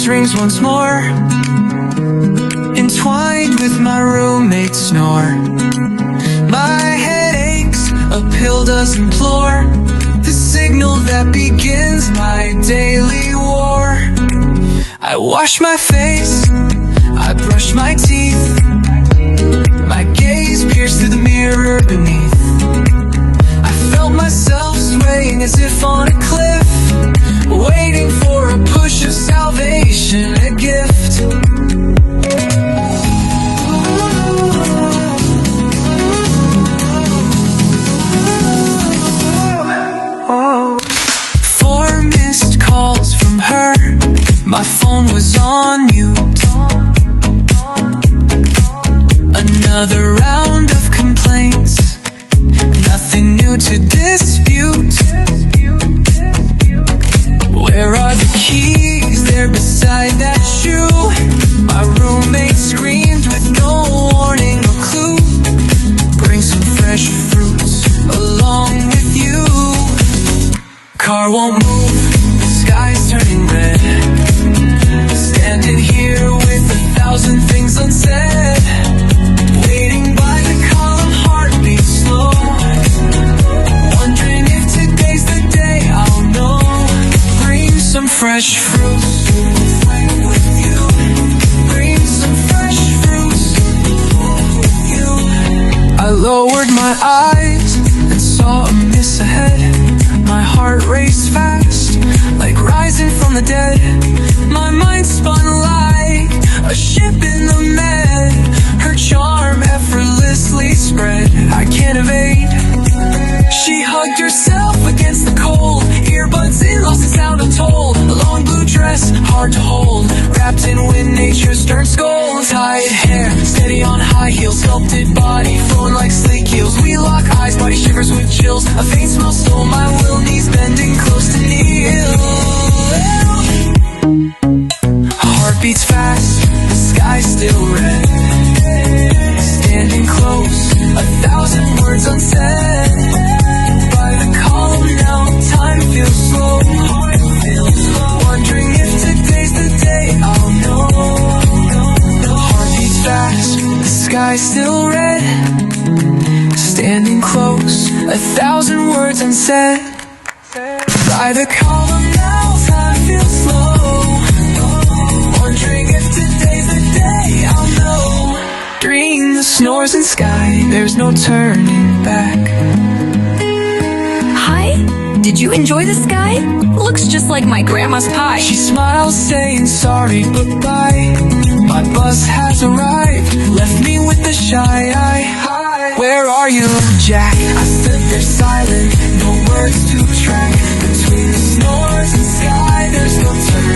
rings once more, entwined with my roommate's snore. My head aches, a pill does implore, the signal that begins my daily war. I wash my face, I brush my teeth, my gaze pierced through the mirror beneath. I felt myself swaying as if on a cliff, waiting for a push of salvation, a gift. Four missed calls from her, my phone was on mute. Another round of complaints, nothing new to dispute. Where are the keys? They're beside that shoe. My roommate screamed with no warning or clue. Bring some fresh fruits along with you. Car won't move, the sky's turning red. Standing here with 1,000 things unsaid, waiting by the column, heartbeat slow, wondering if today's the day I'll know. Bring some fresh fruits with you. Bring some fresh fruits with you. I lowered my eyes and saw a miss ahead. My heart raced fast, like rising from the dead. My mind spun like a ship in the med. Her charm effortlessly spread, I can't evade. She hugged herself against the cold, earbuds in, lost the sound untold. A long blue dress, hard to hold, wrapped in wind, nature's stern scold. Tied hair, steady on high heels, sculpted body, flowing like sleek heels. We lock eyes, body shivers with chills. A faint smell stole my will, knees bending close to kneel. Heart beats fast, the sky's still red. Standing close, 1,000 words unsaid. By the column now, time feels slow. Wondering if today's the day I'll know. Heart beats fast, the sky's still red. Standing close, 1,000 words unsaid. By the column now, time feels slow. Wondering if today's the day I'll know. Dream the snores and sky, there's no turning back. Hi, did you enjoy the sky? Looks just like my grandma's pie. She smiles saying sorry, goodbye. My bus has arrived, left me with the shy eye. Where are you, Jack? I stood there silent, no words to track. Between the snores and sky, there's no turning